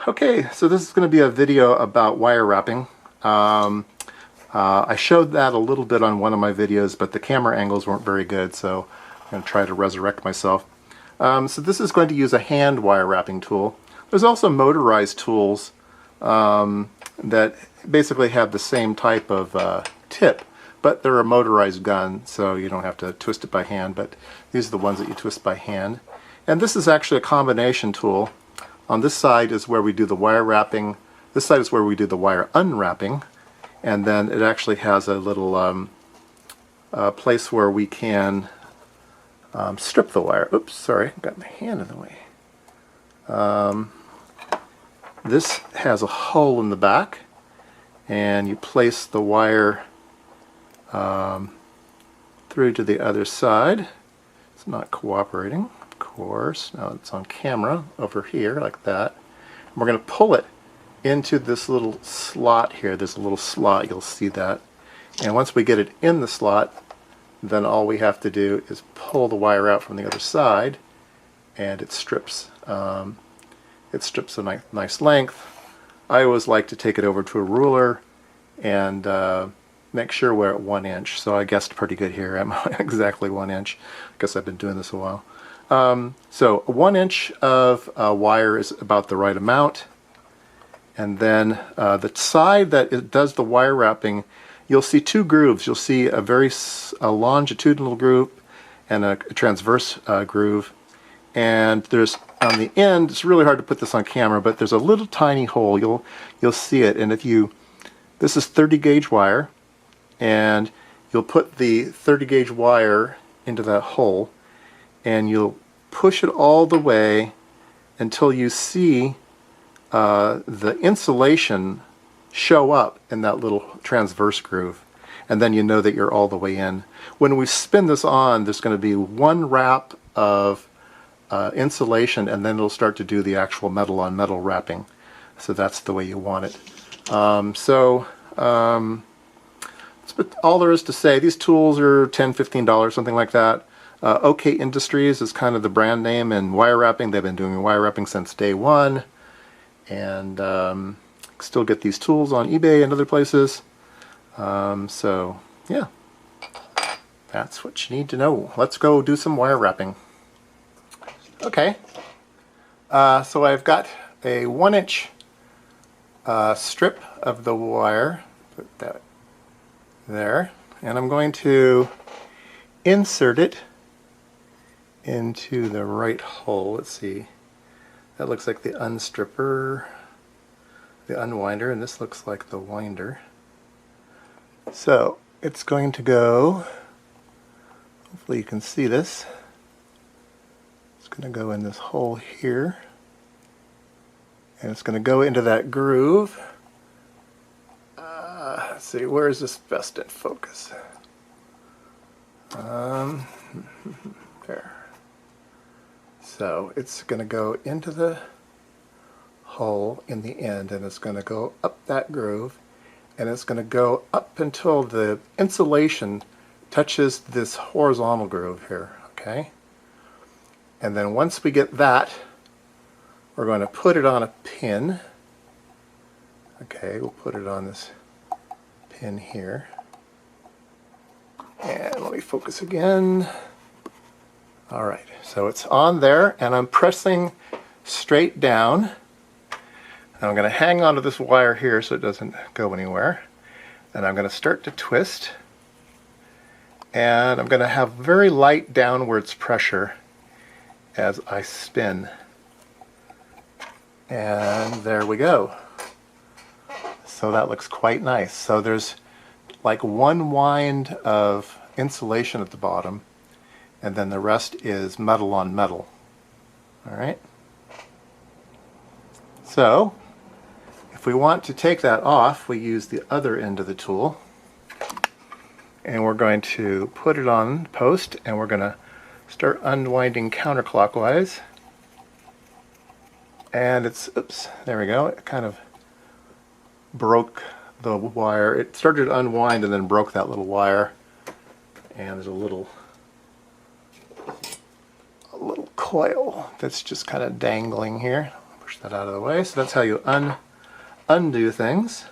Okay, so this is going to be a video about wire wrapping. I showed that a little bit on one of my videos, but the camera angles weren't very good, so I'm going to try to resurrect myself. So this is going to use a hand wire wrapping tool. There's also motorized tools that basically have the same type of tip, but they're a motorized gun, so you don't have to twist it by hand, but these are the ones that you twist by hand. And this is actually a combination tool. On this side is where we do the wire wrapping, this side is where we do the wire unwrapping, and then it actually has a little place where we can strip the wire. Oops, sorry, got my hand in the way. This has a hole in the back, and you place the wire through to the other side. It's not cooperating, of course. Now it's on camera over here like that. And we're going to pull it into this little slot here. There's a little slot, you'll see that. And once we get it in the slot, then all we have to do is pull the wire out from the other side, and it strips. It strips a nice length. I always like to take it over to a ruler and make sure we're at 1 inch. So I guessed pretty good here. I'm exactly 1 inch. I guess I've been doing this a while. So 1 inch of wire is about the right amount. And then the side that it does the wire wrapping, you'll see two grooves. You'll see a longitudinal groove and a transverse groove. And there's on the end, it's really hard to put this on camera, but there's a little tiny hole. You'll see it. And this is 30 gauge wire, and you'll put the 30 gauge wire into that hole, and you'll push it all the way until you see the insulation show up in that little transverse groove, and then you know that you're all the way in. When we spin this on, there's going to be one wrap of insulation, and then it'll start to do the actual metal on metal wrapping. So that's the way you want it. That's all there is to say. These tools are $10, $15, something like that. OK Industries is kind of the brand name in wire wrapping. They've been doing wire wrapping since day one, and still get these tools on eBay and other places. So yeah, that's what you need to know. Let's go do some wire wrapping. Okay, so I've got a 1 inch strip of the wire, put that there, and I'm going to insert it into the right hole. Let's see, that looks like the unstripper, the unwinder, and this looks like the winder. So it's going to go, hopefully you can see this, it's going to go in this hole here, and it's going to go into that groove. Let's see, where is this best in focus? There. So it's going to go into the hole in the end, and it's going to go up that groove, and it's going to go up until the insulation touches this horizontal groove here, okay? And then once we get that, we're going to put it on a pin. Okay, we'll put it on this pin here. And let me focus again. All right, so it's on there, and I'm pressing straight down. And I'm going to hang onto this wire here so it doesn't go anywhere. And I'm going to start to twist. And I'm going to have very light downwards pressure as I spin. And there we go. So that looks quite nice. So there's like one wind of insulation at the bottom, and then the rest is metal on metal. All right. So if we want to take that off, we use the other end of the tool, and we're going to put it on post, and we're going to start unwinding counterclockwise. And it's, oops, there we go. It kind of broke the wire. It started to unwind and then broke that little wire. And there's a little coil that's just kind of dangling here. Push that out of the way. So that's how you undo things.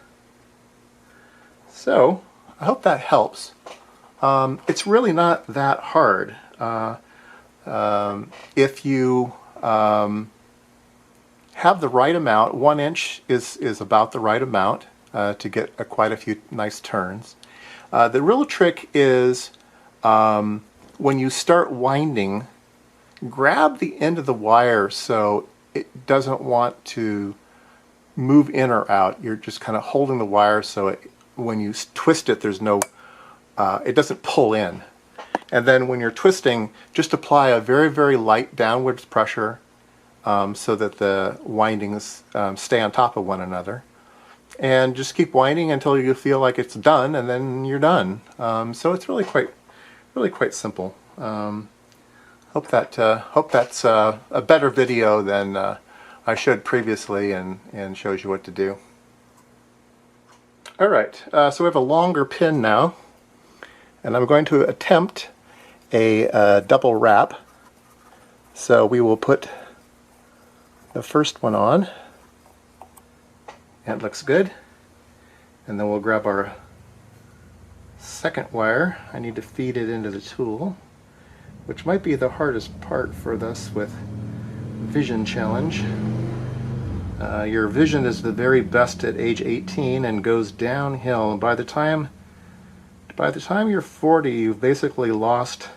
So I hope that helps. It's really not that hard. If you have the right amount, 1 inch is about the right amount to get quite a few nice turns. The real trick is when you start winding, grab the end of the wire so it doesn't want to move in or out. You're just kind of holding the wire so when you twist it, there's no, it doesn't pull in. And then when you're twisting, just apply a very, very light downwards pressure so that the windings stay on top of one another. And just keep winding until you feel like it's done, and then you're done. So it's really quite simple. Hope that's a better video than I showed previously and shows you what to do. Alright, so we have a longer pin now, and I'm going to attempt a double wrap. So we will put the first one on, and it looks good. And then we'll grab our second wire. I need to feed it into the tool, which might be the hardest part for this with vision challenge. Your vision is the very best at age 18 and goes downhill. And by the time you're 40, you've basically lost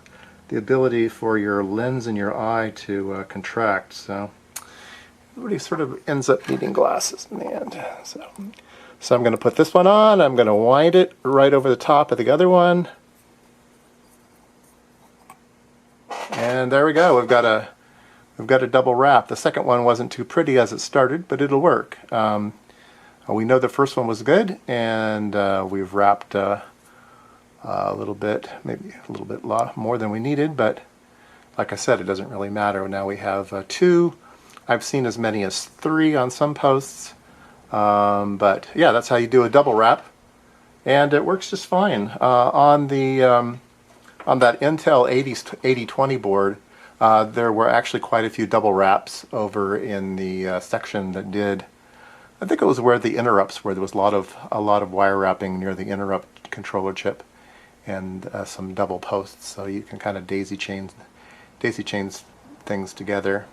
the ability for your lens in your eye to contract. So everybody sort of ends up needing glasses in the end. So I'm going to put this one on. I'm going to wind it right over the top of the other one. And there we go. We've got a double wrap. The second one wasn't too pretty as it started, but it'll work. We know the first one was good, and we've wrapped a little bit, maybe a little bit more than we needed, but like I said, it doesn't really matter. Now we have 2. I've seen as many as 3 on some posts, but yeah, that's how you do a double wrap, and it works just fine. On that Intel 8020 board, there were actually quite a few double wraps over in the section that did, I think it was where the interrupts were. There was a lot of wire wrapping near the interrupt controller chip, and some double posts, so you can kind of daisy chain things together.